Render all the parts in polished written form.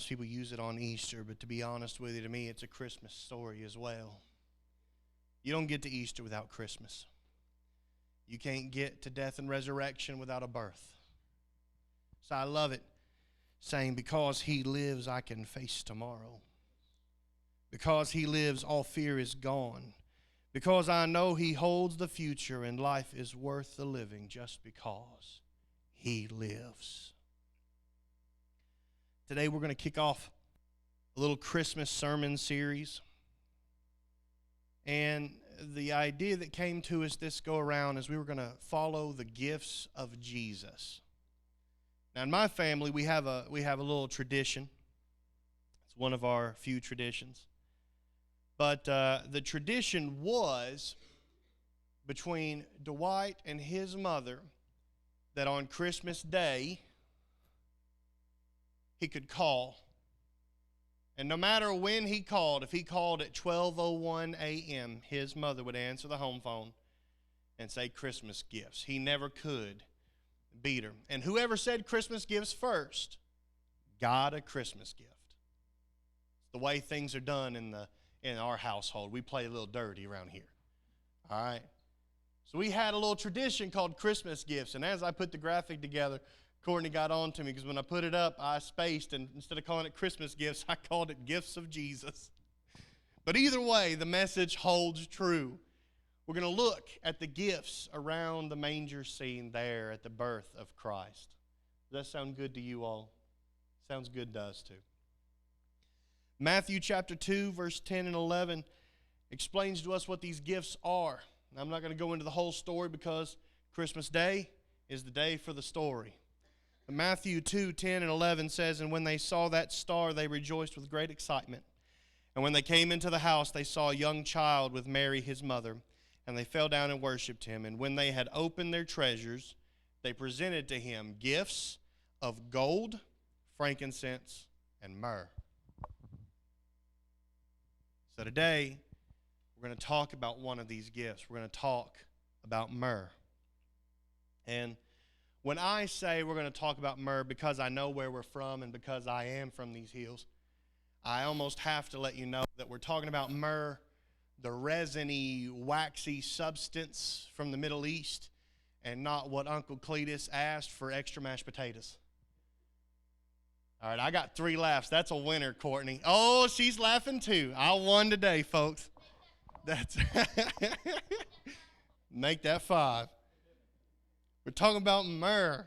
sometimes people use it on Easter, but to be honest with you, to me, it's a Christmas story as well. You don't get to Easter without Christmas. You can't get to death and resurrection without a birth. So I love it, saying, because He lives, I can face tomorrow. Because He lives, all fear is gone. Because I know He holds the future, and life is worth the living just because He lives. Today we're going to kick off a little Christmas sermon series. And the idea that came to us this go around is we were going to follow the gifts of Jesus. Now in my family we have a little tradition. It's one of our few traditions. But the tradition was between Dwight and his mother that on Christmas Day he could call. And no matter when he called, if he called at 12:01 a.m., his mother would answer the home phone and say Christmas gifts. He never could beat her. And whoever said Christmas gifts first got a Christmas gift. It's the way things are done in our household. We play a little dirty around here. All right? So we had a little tradition called Christmas gifts. And as I put the graphic together, Courtney got on to me because when I put it up, I spaced, and instead of calling it Christmas gifts, I called it Gifts of Jesus. But either way, the message holds true. We're going to look at the gifts around the manger scene there at the birth of Christ. Does that sound good to you all? Sounds good to us too. Matthew chapter 2, verse 10 and 11 explains to us what these gifts are. Now, I'm not going to go into the whole story because Christmas Day is the day for the story. Matthew 2, 10 and 11 says, "And when they saw that star, they rejoiced with great excitement. And when they came into the house, they saw a young child with Mary his mother, and they fell down and worshipped him. And when they had opened their treasures, they presented to him gifts of gold, frankincense, and myrrh." So today, we're going to talk about one of these gifts. We're going to talk about myrrh. And when I say we're going to talk about myrrh, because I know where we're from and because I am from these hills, I almost have to let you know that we're talking about myrrh, the resiny, waxy substance from the Middle East, and not what Uncle Cletus asked for extra mashed potatoes. All right, I got 3 laughs. That's a winner, Courtney. Oh, she's laughing too. I won today, folks. That's make that 5. We're talking about myrrh.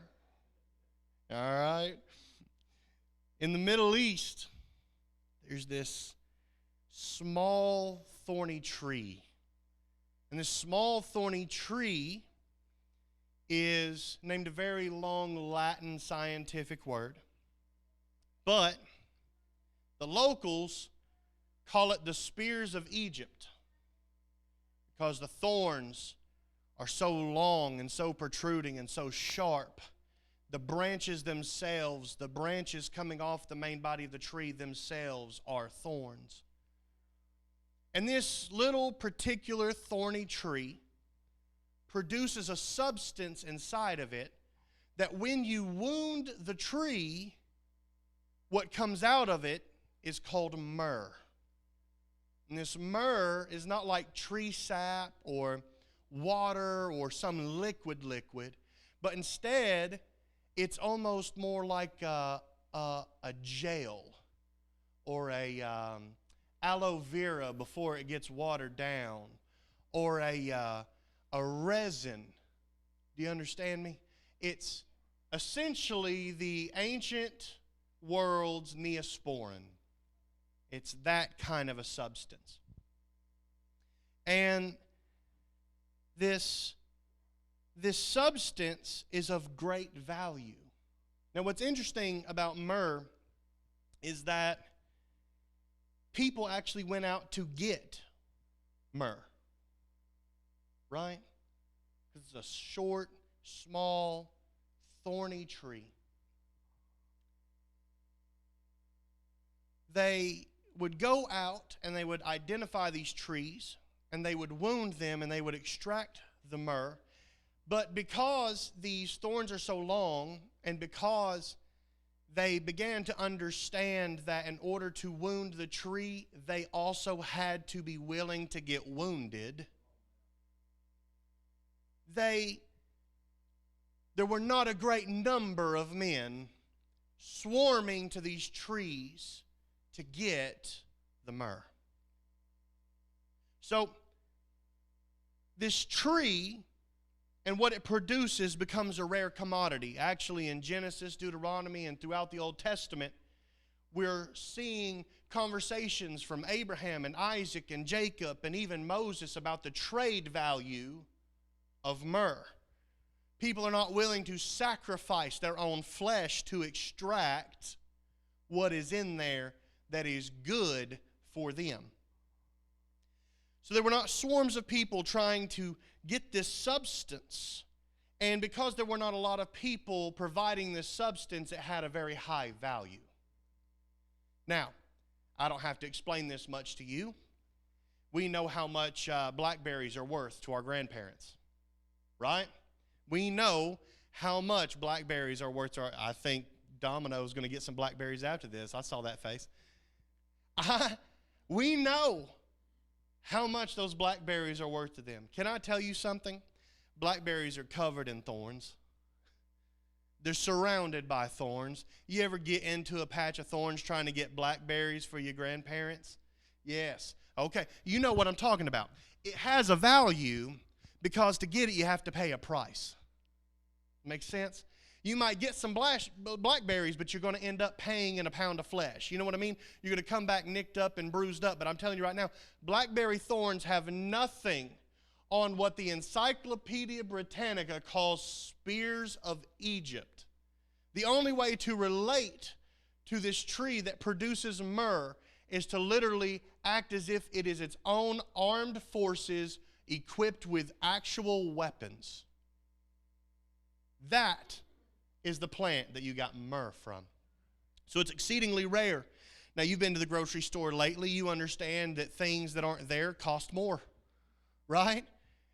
All right. In the Middle East, there's this small thorny tree. And this small thorny tree is named a very long Latin scientific word. But the locals call it the spears of Egypt because the thorns are so long and so protruding and so sharp. The branches themselves, the branches coming off the main body of the tree themselves are thorns. And this little particular thorny tree produces a substance inside of it that when you wound the tree, what comes out of it is called myrrh. And this myrrh is not like tree sap or water or some liquid, but instead it's almost more like a gel or a aloe vera before it gets watered down, or a resin. Do you understand me? It's essentially the ancient world's Neosporin. It's that kind of a substance. And this substance is of great value. Now, what's interesting about myrrh is that people actually went out to get myrrh, right? Because it's a short, small, thorny tree. They would go out and they would identify these trees and they would wound them and they would extract the myrrh. But because these thorns are so long and because they began to understand that in order to wound the tree, they also had to be willing to get wounded. There were not a great number of men swarming to these trees to get the myrrh. So, this tree and what it produces becomes a rare commodity. Actually, in Genesis, Deuteronomy, and throughout the Old Testament, we're seeing conversations from Abraham and Isaac and Jacob and even Moses about the trade value of myrrh. People are not willing to sacrifice their own flesh to extract what is in there that is good for them. So there were not swarms of people trying to get this substance. And because there were not a lot of people providing this substance, it had a very high value. Now, I don't have to explain this much to you. We know how much blackberries are worth to our grandparents, right? We know how much blackberries are worth to our, I think Domino's going to get some blackberries after this. I saw that face. We know how much those blackberries are worth to them. Can I tell you something? Blackberries are covered in thorns. They're surrounded by thorns. You ever get into a patch of thorns trying to get blackberries for your grandparents? Yes. Okay. You know what I'm talking about. It has a value because to get it you have to pay a price. Makes sense? You might get some blackberries, but you're going to end up paying in a pound of flesh. You know what I mean? You're going to come back nicked up and bruised up. But I'm telling you right now, blackberry thorns have nothing on what the Encyclopedia Britannica calls spears of Egypt. The only way to relate to this tree that produces myrrh is to literally act as if it is its own armed forces equipped with actual weapons. That is the plant that you got myrrh from. So it's exceedingly rare. Now, you've been to the grocery store lately. You understand that things that aren't there cost more, right?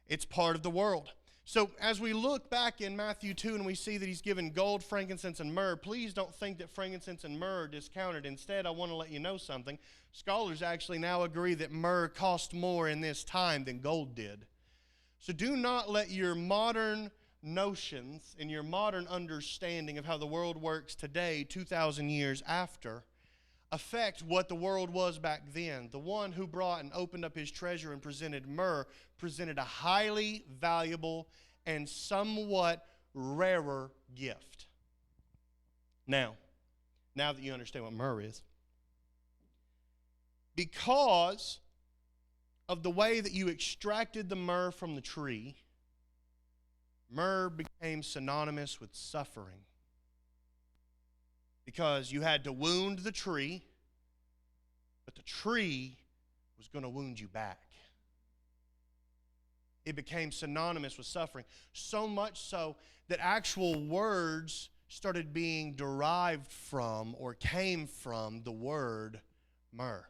It's part of the world. So as we look back in Matthew 2 and we see that he's given gold, frankincense, and myrrh, please don't think that frankincense and myrrh are discounted. Instead, I want to let you know something. Scholars actually now agree that myrrh cost more in this time than gold did. So do not let your modern notions and your modern understanding of how the world works today, 2,000 years after, affect what the world was back then. The one who brought and opened up his treasure and presented myrrh presented a highly valuable and somewhat rarer gift. Now that you understand what myrrh is, because of the way that you extracted the myrrh from the tree, myrrh became synonymous with suffering. Because you had to wound the tree, but the tree was going to wound you back. It became synonymous with suffering. So much so that actual words started being derived from or came from the word myrrh.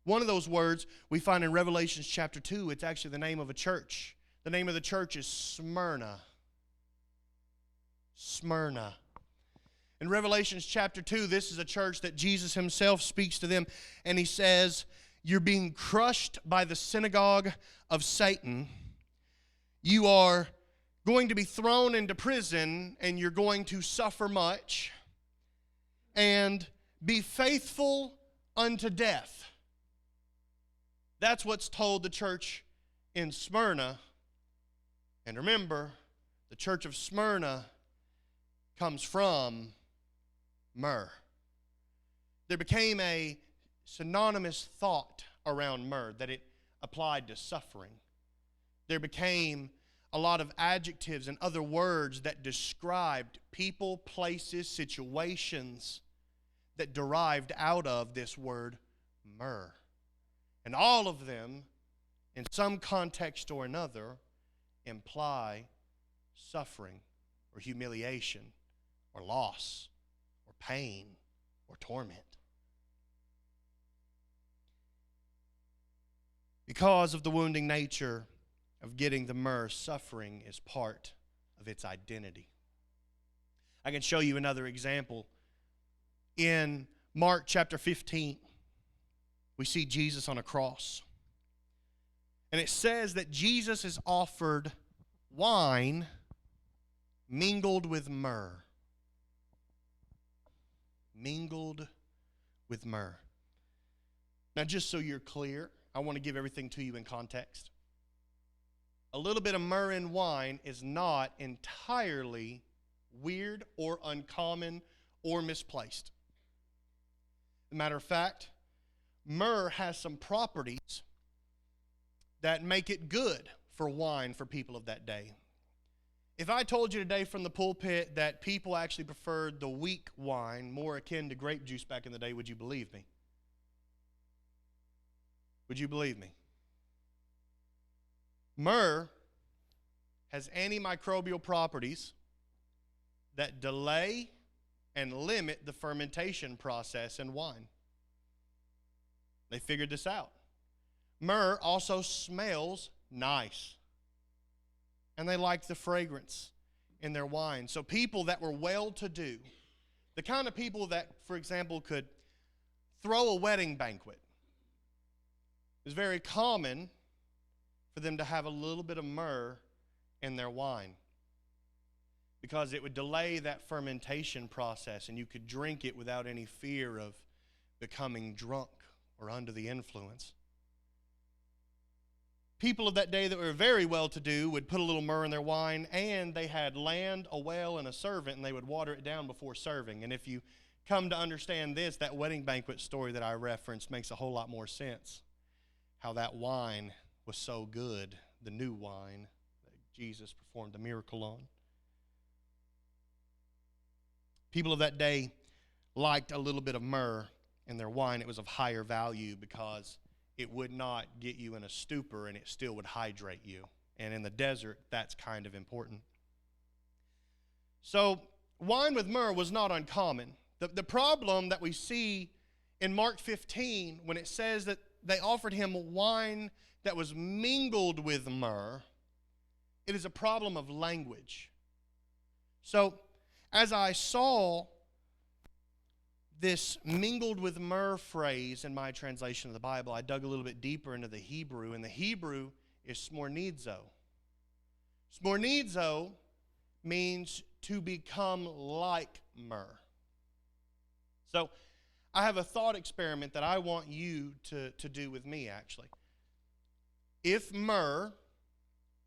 One of those words we find in Revelation chapter 2. It's actually the name of a church. The name of the church is Smyrna. Smyrna. In Revelation chapter 2, this is a church that Jesus himself speaks to them, and he says, you're being crushed by the synagogue of Satan. You are going to be thrown into prison, and you're going to suffer much, and be faithful unto death. That's what's told the church in Smyrna. And remember, the church of Smyrna comes from myrrh. There became a synonymous thought around myrrh that it applied to suffering. There became a lot of adjectives and other words that described people, places, situations that derived out of this word myrrh. And all of them, in some context or another, imply suffering or humiliation or loss or pain or torment. Because of the wounding nature of getting the myrrh, suffering is part of its identity. I can show you another example In Mark chapter 15, we see Jesus on a cross. And it says that Jesus is offered wine mingled with myrrh. Mingled with myrrh. Now, just so you're clear, I want to give everything to you in context. A little bit of myrrh in wine is not entirely weird or uncommon or misplaced. As a matter of fact, myrrh has some properties that make it good for wine for people of that day. If I told you today from the pulpit that people actually preferred the weak wine, more akin to grape juice back in the day, would you believe me? Would you believe me? Myrrh has antimicrobial properties that delay and limit the fermentation process in wine. They figured this out. Myrrh also smells nice, and they like the fragrance in their wine. So people that were well-to-do, the kind of people that, for example, could throw a wedding banquet, it was very common for them to have a little bit of myrrh in their wine because it would delay that fermentation process and you could drink it without any fear of becoming drunk or under the influence. People of that day that were very well-to-do would put a little myrrh in their wine, and they had land, a well, and a servant, and they would water it down before serving. And if you come to understand this, that wedding banquet story that I referenced makes a whole lot more sense. How that wine was so good, the new wine that Jesus performed a miracle on. People of that day liked a little bit of myrrh in their wine. It was of higher value because it would not get you in a stupor and it still would hydrate you. And in the desert, that's kind of important. So wine with myrrh was not uncommon. The problem that we see in Mark 15 when it says that they offered him wine that was mingled with myrrh, it is a problem of language. So as I saw this mingled with myrrh phrase in my translation of the Bible, I dug a little bit deeper into the Hebrew, and the Hebrew is smornizo. Smornizo means to become like myrrh. So I have a thought experiment that I want you to do with me, actually. If myrrh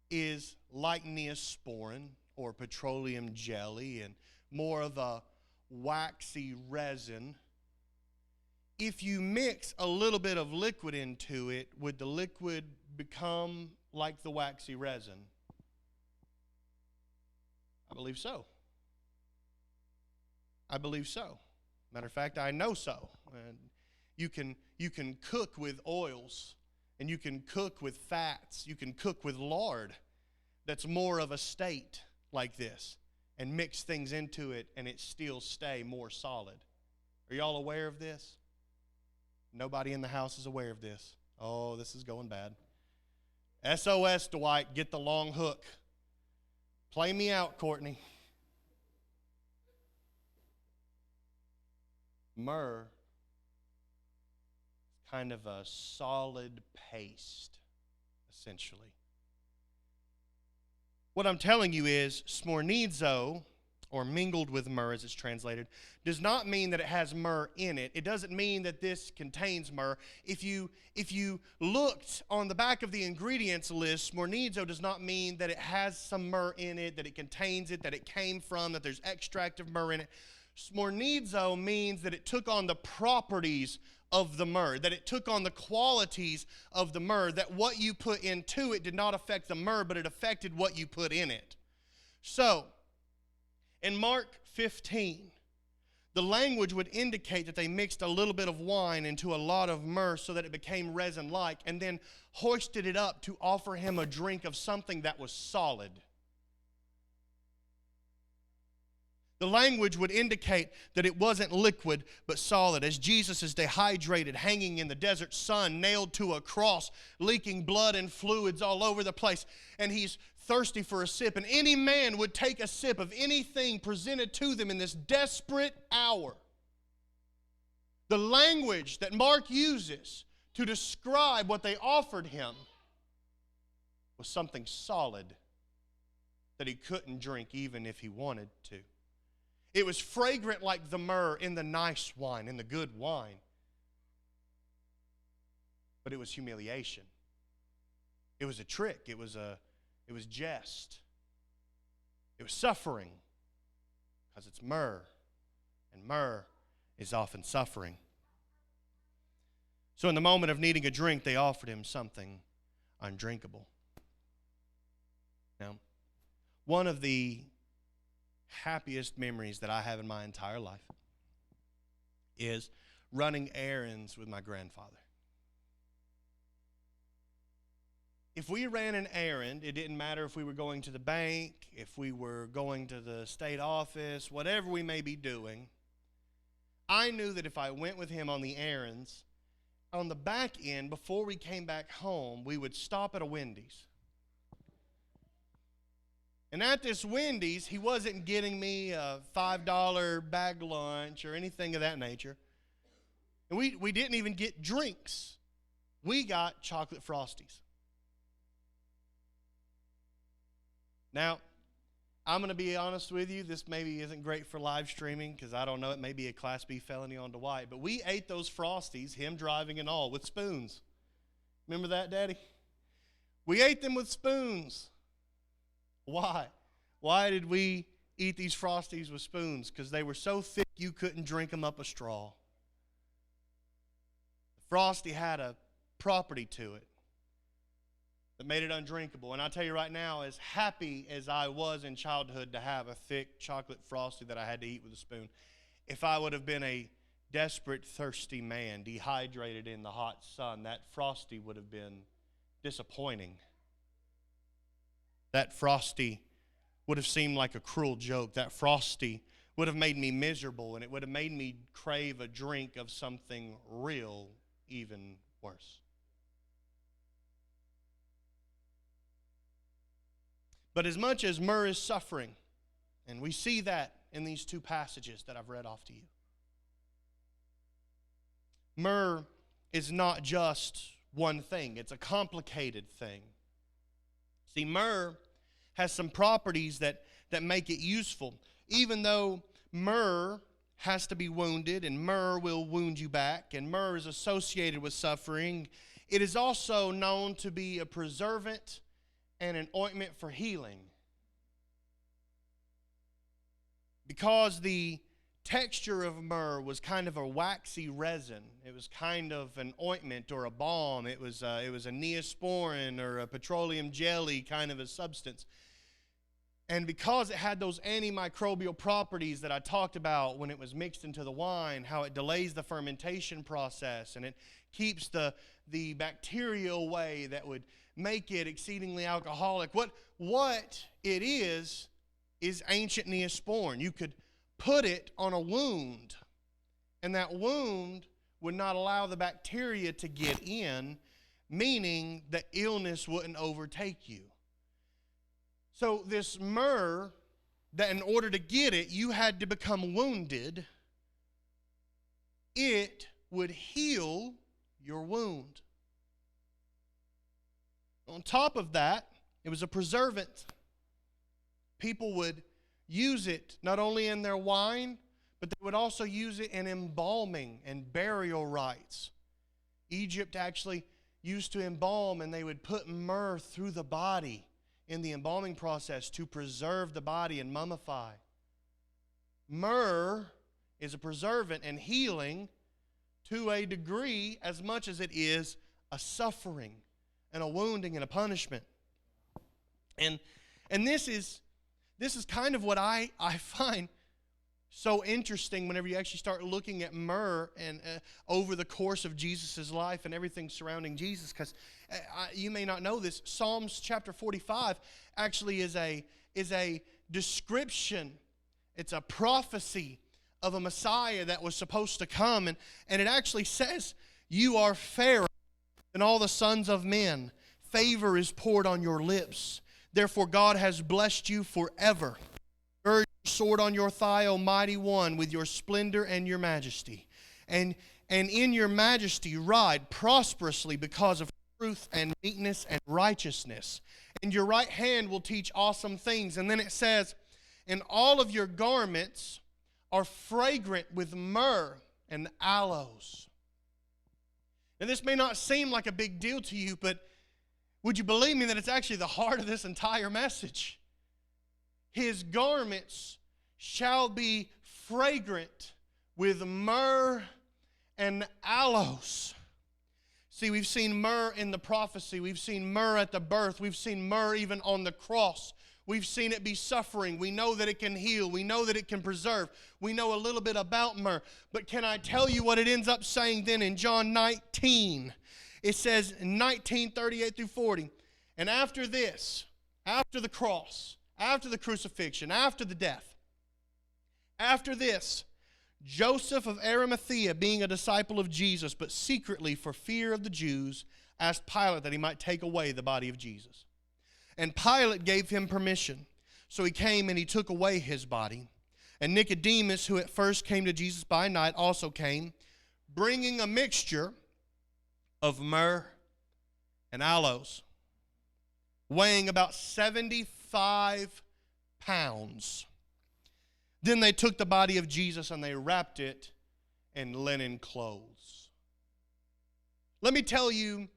is like neosporin or petroleum jelly and more of a waxy resin, if you mix a little bit of liquid into it, would the liquid become like the waxy resin? I believe so. I believe so. Matter of fact, I know so. And you can cook with oils, and you can cook with fats, you can cook with lard that's more of a state like this, and mix things into it, and it still stay more solid. Are y'all aware of this? Nobody in the house is aware of this. Oh, this is going bad. SOS, Dwight, get the long hook. Play me out, Courtney. Myrrh is kind of a solid paste, essentially. What I'm telling you is smornizo, or mingled with myrrh as it's translated, does not mean that it has myrrh in it. It doesn't mean that this contains myrrh. If you looked on the back of the ingredients list, smornizo does not mean that it has some myrrh in it, that it contains it, that it came from, that there's extract of myrrh in it. Smornizo means that it took on the properties of the myrrh, that it took on the qualities of the myrrh, that what you put into it did not affect the myrrh, but it affected what you put in it. So, in Mark 15, the language would indicate that they mixed a little bit of wine into a lot of myrrh so that it became resin-like, and then hoisted it up to offer him a drink of something that was solid. The language would indicate that it wasn't liquid but solid. As Jesus is dehydrated, hanging in the desert sun, nailed to a cross, leaking blood and fluids all over the place, and he's thirsty for a sip. And any man would take a sip of anything presented to them in this desperate hour. The language that Mark uses to describe what they offered him was something solid that he couldn't drink even if he wanted to. It was fragrant like the myrrh in the nice wine, in the good wine. But it was humiliation. It was a trick. It was jest. It was suffering, because it's myrrh, and myrrh is often suffering. So in the moment of needing a drink, they offered him something undrinkable. Now, one of the happiest memories that I have in my entire life is running errands with my grandfather. If we ran an errand, it didn't matter if we were going to the bank, if we were going to the state office, whatever we may be doing, I knew that if I went with him on the errands, on the back end, before we came back home, we would stop at a Wendy's. And at this Wendy's, he wasn't getting me a $5 bag lunch or anything of that nature. And we didn't even get drinks. We got chocolate Frosties. Now, I'm going to be honest with you. This maybe isn't great for live streaming because I don't know. It may be a Class B felony on Dwight. But we ate those Frosties, him driving and all, with spoons. Remember that, Daddy? We ate them with spoons. Why? Why did we eat these Frosties with spoons? Because they were so thick you couldn't drink them up a straw. The Frosty had a property to it that made it undrinkable. And I'll tell you right now, as happy as I was in childhood to have a thick chocolate Frosty that I had to eat with a spoon, if I would have been a desperate, thirsty man, dehydrated in the hot sun, that Frosty would have been disappointing. That Frosty would have seemed like a cruel joke. That Frosty would have made me miserable, and it would have made me crave a drink of something real, even worse. But as much as myrrh is suffering, and we see that in these two passages that I've read off to you, myrrh is not just one thing. It's a complicated thing. See, myrrh has some properties that make it useful. Even though myrrh has to be wounded, and myrrh will wound you back, and myrrh is associated with suffering, it is also known to be a preservant and an ointment for healing. Because the texture of myrrh was kind of a waxy resin. It was kind of an ointment or a balm. It was a neosporin or a petroleum jelly kind of a substance. And because it had those antimicrobial properties that I talked about when it was mixed into the wine, how it delays the fermentation process and it keeps the bacteria away that would make it exceedingly alcoholic. What it is ancient neosporin. You could put it on a wound, and that wound would not allow the bacteria to get in, meaning the illness wouldn't overtake you. So this myrrh, that in order to get it, you had to become wounded. It would heal your wound. On top of that, it was a preservant. People would use it not only in their wine, but they would also use it in embalming and burial rites. Egypt actually used to embalm, and they would put myrrh through the body in the embalming process to preserve the body and mummify. Myrrh is a preservant and healing to a degree as much as it is a suffering and a wounding and a punishment. And this is kind of what I find so interesting whenever you actually start looking at myrrh and over the course of Jesus' life and everything surrounding Jesus. Because you may not know this, Psalms chapter 45 actually is a description. It's a prophecy of a Messiah that was supposed to come. And it actually says, "You are fairer than all the sons of men. Favor is poured on your lips. Therefore God has blessed you forever. Gird your sword on your thigh, O mighty one, with your splendor and your majesty. And and in your majesty ride prosperously because of truth and meekness and righteousness. And your right hand will teach awesome things. And then it says, and all of your garments are fragrant with myrrh and aloes. Now this may not seem like a big deal to you, but would you believe me that it's actually the heart of this entire message? His garments shall be fragrant with myrrh and aloes. See, we've seen myrrh in the prophecy. We've seen myrrh at the birth. We've seen myrrh even on the cross. We've seen it be suffering. We know that it can heal. We know that it can preserve. We know a little bit about myrrh. But can I tell you what it ends up saying then in John 19? It says 19:38 through 40. And after this, after the cross, after the crucifixion, after the death, after this, Joseph of Arimathea, being a disciple of Jesus, but secretly for fear of the Jews, asked Pilate that he might take away the body of Jesus. And Pilate gave him permission. So he came and he took away his body. And Nicodemus, who at first came to Jesus by night, also came, bringing a mixture of myrrh and aloes, weighing about 75 pounds. Then they took the body of Jesus and they wrapped it in linen clothes. Let me tell you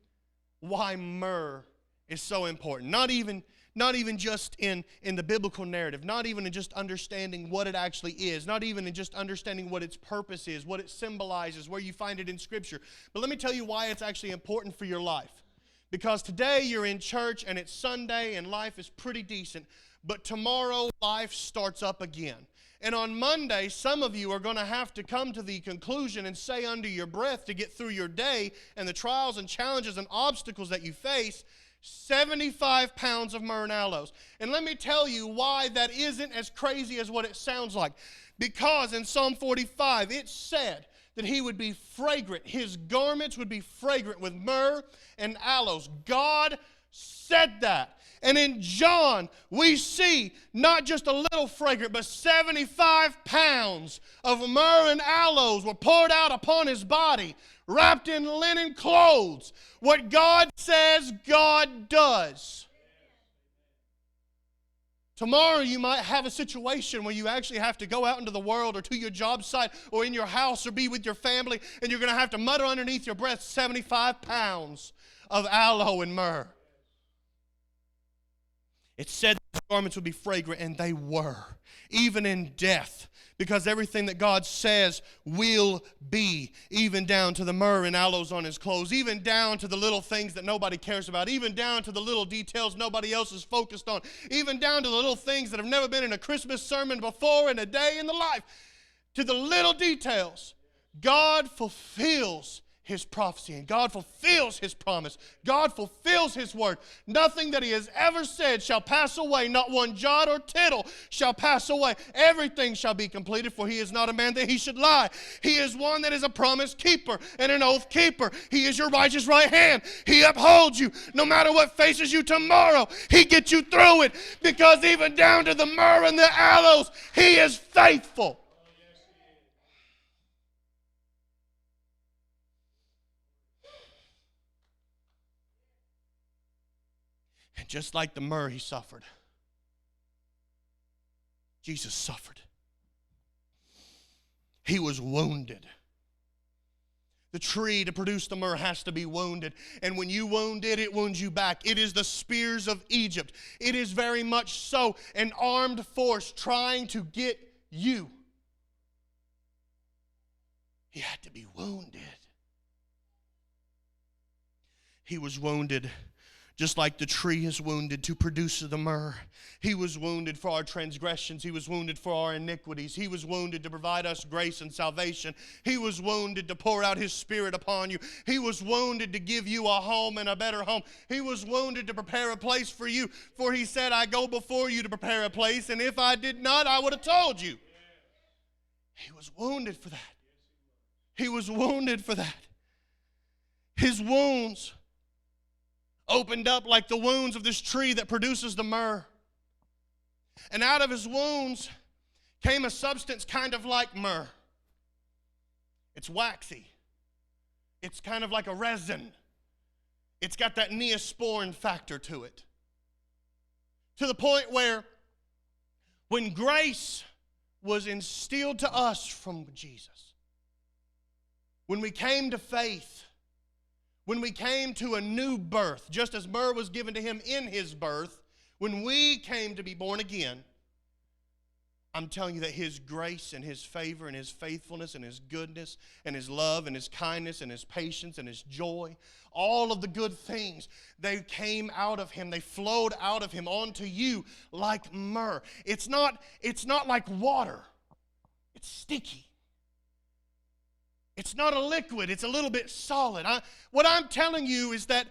why myrrh is so important. Not even just in the biblical narrative, not even in just understanding what it actually is, not even in just understanding what its purpose is, what it symbolizes, where you find it in Scripture. But let me tell you why it's actually important for your life. Because today you're in church and it's Sunday and life is pretty decent, but tomorrow life starts up again. And on Monday, some of you are going to have to come to the conclusion and say under your breath to get through your day and the trials and challenges and obstacles that you face, 75 pounds of myrrh and aloes. And let me tell you why that isn't as crazy as what it sounds like. Because in Psalm 45, it said that he would be fragrant. His garments would be fragrant with myrrh and aloes. God said that. And in John, we see not just a little fragrant, but 75 pounds of myrrh and aloes were poured out upon his body, wrapped in linen clothes. What God says, God does. Tomorrow you might have a situation where you actually have to go out into the world or to your job site or in your house or be with your family, and you're going to have to mutter underneath your breath 75 pounds of aloe and myrrh. It said the garments would be fragrant, and they were, even in death, because everything that God says will be, even down to the myrrh and aloes on his clothes, even down to the little things that nobody cares about, even down to the little details nobody else is focused on, even down to the little things that have never been in a Christmas sermon before in a day in the life, to the little details. God fulfills his prophecy, and God fulfills his promise. God fulfills his word. Nothing that he has ever said shall pass away. Not one jot or tittle shall pass away. Everything shall be completed, for he is not a man that he should lie. He is one that is a promise keeper and an oath keeper. He is your righteous right hand. He upholds you. No matter what faces you tomorrow, he gets you through it, because even down to the myrrh and the aloes, he is faithful. Just like the myrrh, he suffered. Jesus suffered. He was wounded. The tree to produce the myrrh has to be wounded. And when you wound it, it wounds you back. It is the spears of Egypt. It is very much so an armed force trying to get you. He had to be wounded. He was wounded. Just like the tree is wounded to produce the myrrh. He was wounded for our transgressions. He was wounded for our iniquities. He was wounded to provide us grace and salvation. He was wounded to pour out his Spirit upon you. He was wounded to give you a home and a better home. He was wounded to prepare a place for you. For he said, I go before you to prepare a place, and if I did not, I would have told you. He was wounded for that. He was wounded for that. His wounds opened up like the wounds of this tree that produces the myrrh. And out of his wounds came a substance kind of like myrrh. It's waxy. It's kind of like a resin. It's got that neosporin factor to it. To the point where when grace was instilled to us from Jesus, when we came to faith, when we came to a new birth, just as myrrh was given to him in his birth, when we came to be born again, I'm telling you that his grace and his favor and his faithfulness and his goodness and his love and his kindness and his patience and his joy, all of the good things, they came out of him. They flowed out of him onto you like myrrh. It's not like water. It's sticky. It's not a liquid. It's a little bit solid. What I'm telling you is that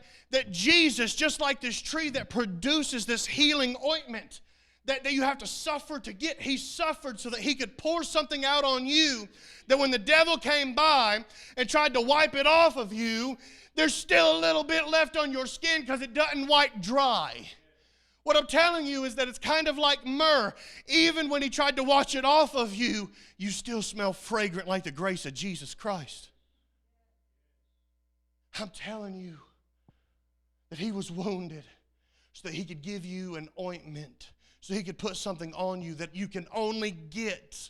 Jesus, just like this tree that produces this healing ointment, that you have to suffer to get. He suffered so that he could pour something out on you, that when the devil came by and tried to wipe it off of you, there's still a little bit left on your skin because it doesn't wipe dry. What I'm telling you is that it's kind of like myrrh. Even when he tried to wash it off of you, you still smell fragrant like the grace of Jesus Christ. I'm telling you that he was wounded so that he could give you an ointment, so he could put something on you that you can only get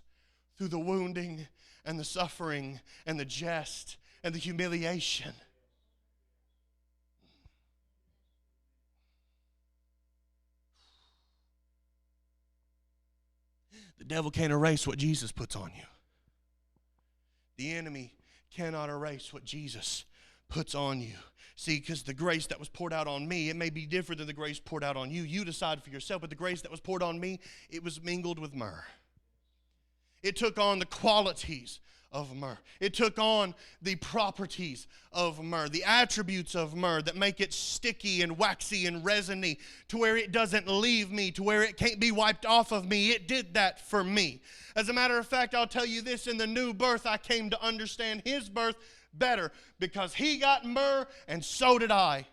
through the wounding and the suffering and the jest and the humiliation. The devil can't erase what Jesus puts on you. The enemy cannot erase what Jesus puts on you. See, because the grace that was poured out on me, it may be different than the grace poured out on you. You decide for yourself, but the grace that was poured on me, it was mingled with myrrh. It took on the qualities of myrrh. It took on the properties of myrrh, the attributes of myrrh that make it sticky and waxy and resiny to where it doesn't leave me, to where it can't be wiped off of me. It did that for me. As a matter of fact, I'll tell you this, in the new birth, I came to understand his birth better because he got myrrh and so did I.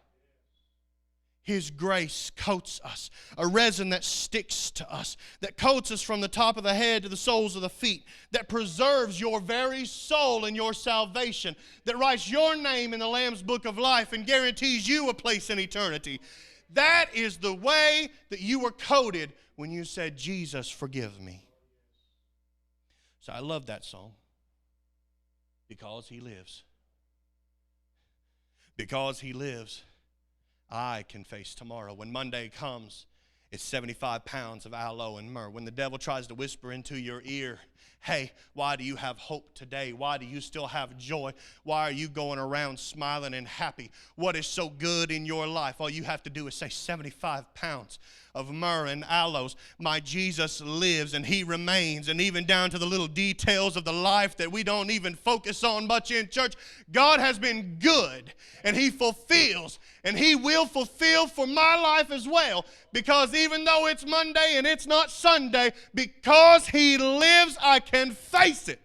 His grace coats us, a resin that sticks to us, that coats us from the top of the head to the soles of the feet, that preserves your very soul and your salvation, that writes your name in the Lamb's book of life and guarantees you a place in eternity. That is the way that you were coated when you said, Jesus, forgive me. So I love that song. Because he lives. Because he lives, I can face tomorrow. When Monday comes, it's 75 pounds of aloe and myrrh. When the devil tries to whisper into your ear, hey, why do you have hope today? Why do you still have joy? Why are you going around smiling and happy? What is so good in your life? All you have to do is say 75 pounds of myrrh and aloes. My Jesus lives and he remains. And even down to the little details of the life that we don't even focus on much in church, God has been good and he fulfills and he will fulfill for my life as well. Because even though it's Monday and it's not Sunday, because he lives, I can face it.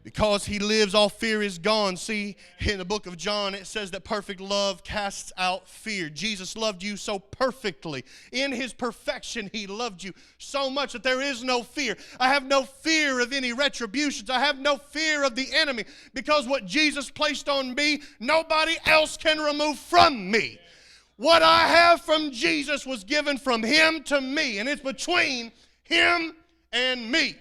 Because he lives, all fear is gone. See, in the book of John, it says that perfect love casts out fear. Jesus loved you so perfectly. In his perfection, he loved you so much that there is no fear. I have no fear of any retributions. I have no fear of the enemy. Because what Jesus placed on me, nobody else can remove from me. What I have from Jesus was given from him to me. And it's between him and me.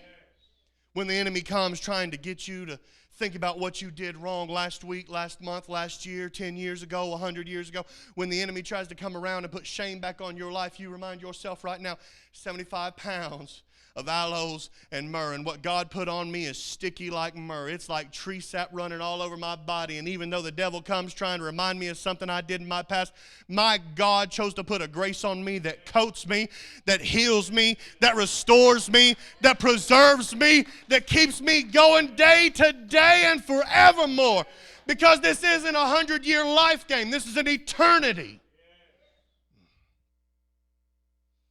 When the enemy comes trying to get you to think about what you did wrong last week, last month, last year, 10 years ago, 100 years ago, when the enemy tries to come around and put shame back on your life, you remind yourself right now, 75 pounds of aloes and myrrh. And what God put on me is sticky like myrrh. It's like tree sap running all over my body. And even though the devil comes trying to remind me of something I did in my past, my God chose to put a grace on me that coats me, that heals me, that restores me, that preserves me, that keeps me going day to day and forevermore. Because this isn't a 100-year life game. This is an eternity.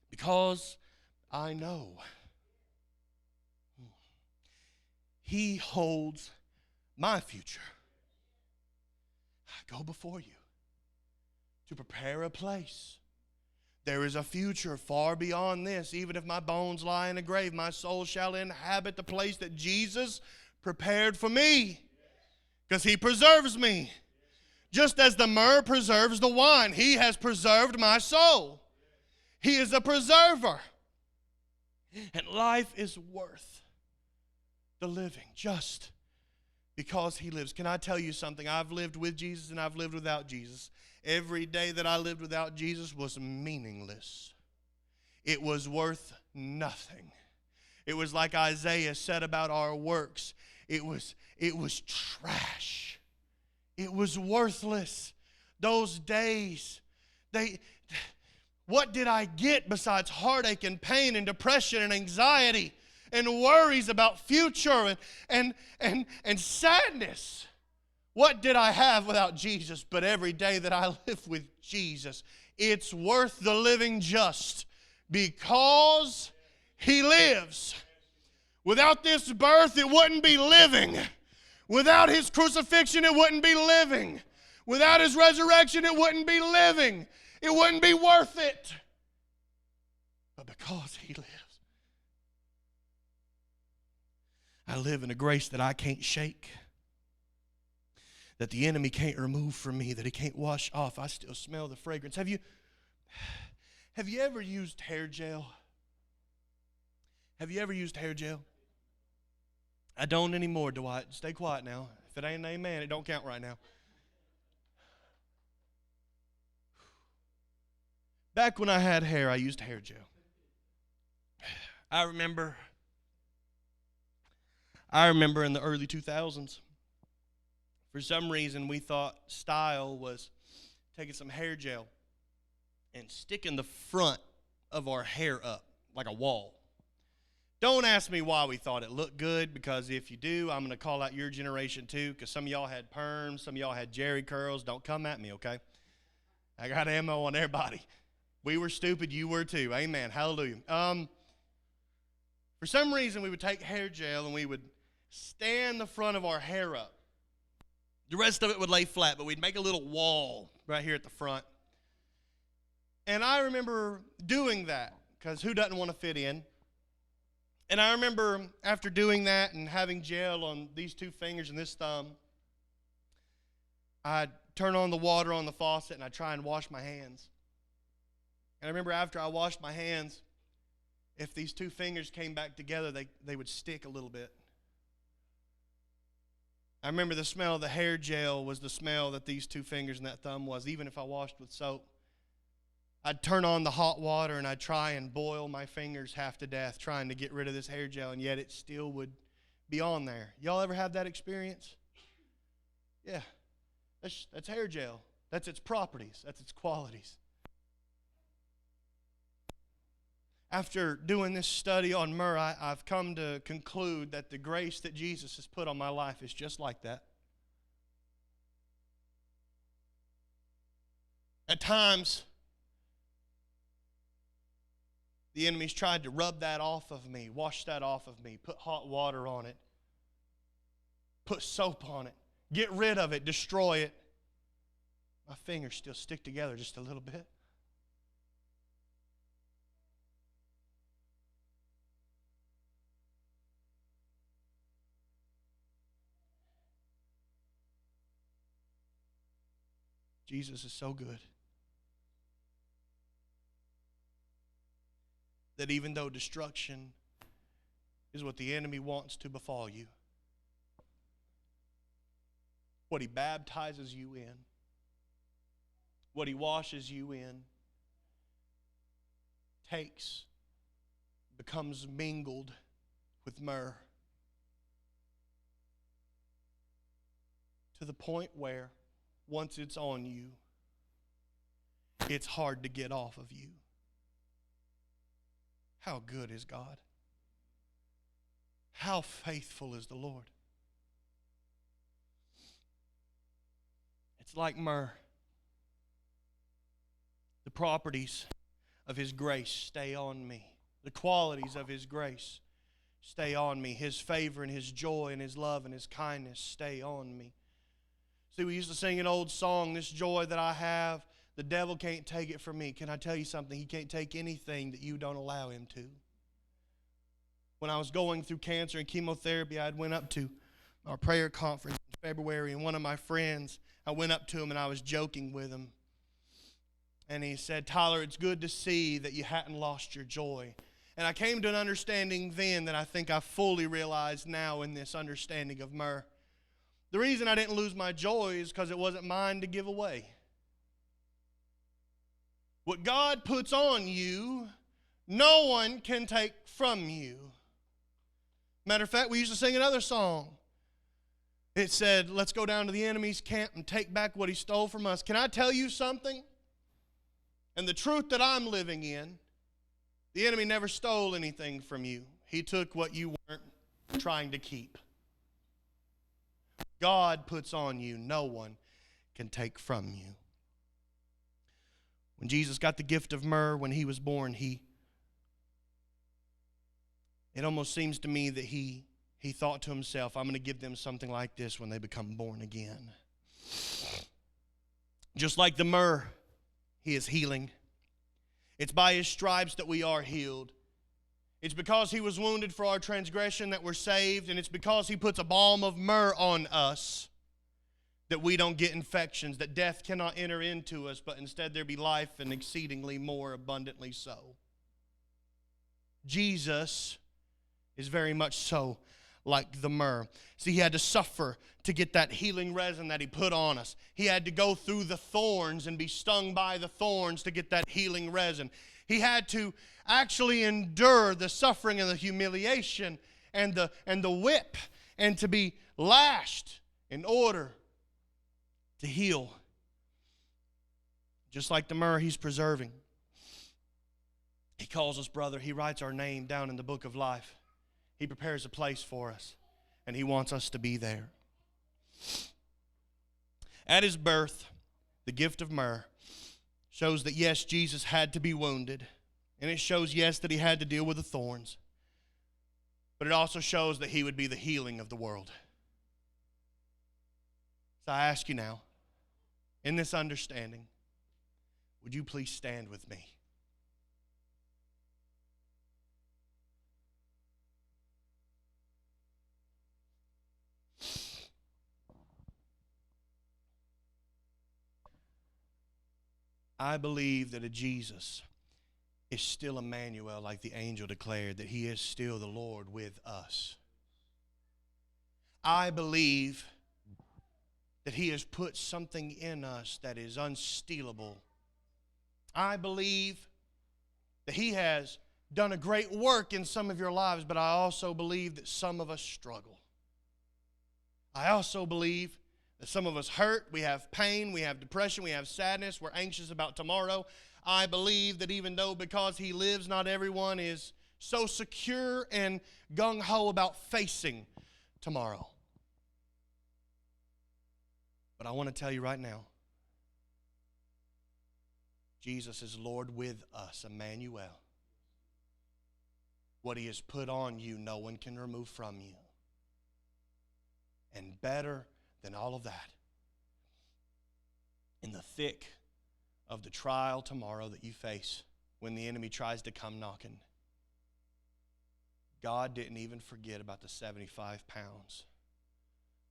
Because I know he holds my future. I go before you to prepare a place. There is a future far beyond this. Even if my bones lie in a grave, my soul shall inhabit the place that Jesus prepared for me because he preserves me. Just as the myrrh preserves the wine, he has preserved my soul. He is a preserver. And life is worth the living just because he lives. Can I tell you something? I've lived with Jesus and I've lived without Jesus. Every day that I lived without Jesus was meaningless. It was worth nothing. It was like Isaiah said about our works. It was trash. It was worthless. Those days, what did I get besides heartache and pain and depression and anxiety and worries about future and sadness? What did I have without Jesus? But every day that I live with Jesus, it's worth the living just because he lives. Without this birth, it wouldn't be living. Without his crucifixion, it wouldn't be living. Without his resurrection, it wouldn't be living. It wouldn't be worth it. But because he lives, I live in a grace that I can't shake, that the enemy can't remove from me, that he can't wash off. I still smell the fragrance. Have you ever used hair gel? Have you ever used hair gel? I don't anymore, Dwight. Stay quiet now. If it ain't an amen, it don't count right now. Back when I had hair, I used hair gel. I remember in the early 2000s, for some reason we thought style was taking some hair gel and sticking the front of our hair up like a wall. Don't ask me why we thought it looked good, because if you do, I'm going to call out your generation too, because some of y'all had perms, some of y'all had jerry curls. Don't come at me, okay? I got ammo on everybody. We were stupid, you were too. Amen. Hallelujah. For some reason, we would take hair gel and we would stand the front of our hair up. The rest of it would lay flat, but we'd make a little wall right here at the front. And I remember doing that, because who doesn't want to fit in? And I remember after doing that and having gel on these two fingers and this thumb, I'd turn on the water on the faucet and I'd try and wash my hands. And I remember after I washed my hands, if these two fingers came back together, they would stick a little bit. I remember the smell of the hair gel was the smell that these two fingers and that thumb was, even if I washed with soap. I'd turn on the hot water and I'd try and boil my fingers half to death trying to get rid of this hair gel, and yet it still would be on there. Y'all ever have that experience? Yeah. That's hair gel. That's its properties. That's its qualities. After doing this study on myrrh, I've come to conclude that the grace that Jesus has put on my life is just like that. At times, the enemy's tried to rub that off of me, wash that off of me, put hot water on it, put soap on it, get rid of it, destroy it. My fingers still stick together just a little bit. Jesus is so good that even though destruction is what the enemy wants to befall you, what he baptizes you in, what he washes you in, becomes mingled with myrrh to the point where once it's on you, it's hard to get off of you. How good is God? How faithful is the Lord? It's like myrrh. The properties of His grace stay on me. The qualities of His grace stay on me. His favor and His joy and His love and His kindness stay on me. See, we used to sing an old song, this joy that I have, the devil can't take it from me. Can I tell you something? He can't take anything that you don't allow him to. When I was going through cancer and chemotherapy, I went up to our prayer conference in February, and one of my friends, I went up to him and I was joking with him. And he said, "Tyler, it's good to see that you hadn't lost your joy." And I came to an understanding then that I think I fully realize now in this understanding of Myrrh. The reason I didn't lose my joy is because it wasn't mine to give away. What God puts on you, no one can take from you. Matter of fact, we used to sing another song. It said, "Let's go down to the enemy's camp and take back what he stole from us." Can I tell you something? And the truth that I'm living in, the enemy never stole anything from you. He took what you weren't trying to keep. God puts on you, no one can take from you. When Jesus got the gift of myrrh when he was born, it almost seems to me that he thought to himself, "I'm going to give them something like this when they become born again." Just like the myrrh, he is healing. It's by his stripes that we are healed. It's because he was wounded for our transgression that we're saved, and it's because he puts a balm of myrrh on us that we don't get infections, that death cannot enter into us, but instead there be life and exceedingly more abundantly so. Jesus is very much so like the myrrh. See, he had to suffer to get that healing resin that he put on us. He had to go through the thorns and be stung by the thorns to get that healing resin. He had to actually endure the suffering and the humiliation and the whip and to be lashed in order to heal. Just like the myrrh, he's preserving. He calls us brother. He writes our name down in the book of life. He prepares a place for us, and he wants us to be there. At his birth, the gift of myrrh shows that, yes, Jesus had to be wounded, and it shows, yes, that he had to deal with the thorns, but it also shows that he would be the healing of the world. So I ask you now, in this understanding, would you please stand with me? I believe that a Jesus is still Emmanuel, like the angel declared, that he is still the Lord with us. I believe that he has put something in us that is unstealable. I believe that he has done a great work in some of your lives, but I also believe that some of us struggle. I also believe that some of us hurt, we have pain, we have depression, we have sadness, we're anxious about tomorrow. I believe that even though because he lives, not everyone is so secure and gung-ho about facing tomorrow. But I want to tell you right now, Jesus is Lord with us, Emmanuel. What he has put on you, no one can remove from you. And better than all of that, in the thick of the trial tomorrow that you face when the enemy tries to come knocking, God didn't even forget about the 75 pounds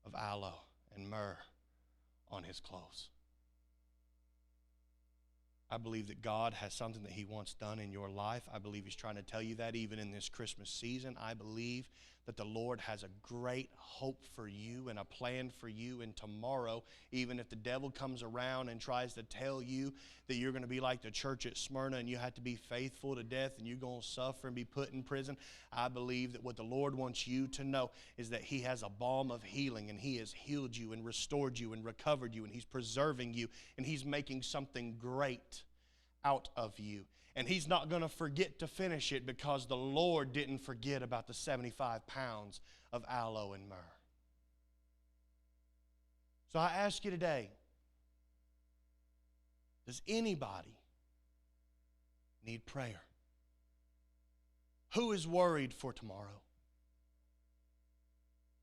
of aloe and myrrh on his clothes. I believe that God has something that he wants done in your life. I believe he's trying to tell you that even in this Christmas season. I believe that the Lord has a great hope for you and a plan for you in tomorrow, even if the devil comes around and tries to tell you that you're going to be like the church at Smyrna and you have to be faithful to death and you're going to suffer and be put in prison. I believe that what the Lord wants you to know is that he has a balm of healing, and he has healed you and restored you and recovered you, and he's preserving you, and he's making something great out of you. And he's not going to forget to finish it because the Lord didn't forget about the 75 pounds of aloe and myrrh. So I ask you today, does anybody need prayer? Who is worried for tomorrow?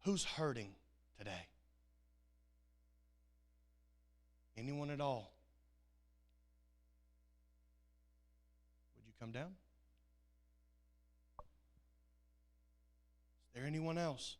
Who's hurting today? Anyone at all? Come down? Is there anyone else?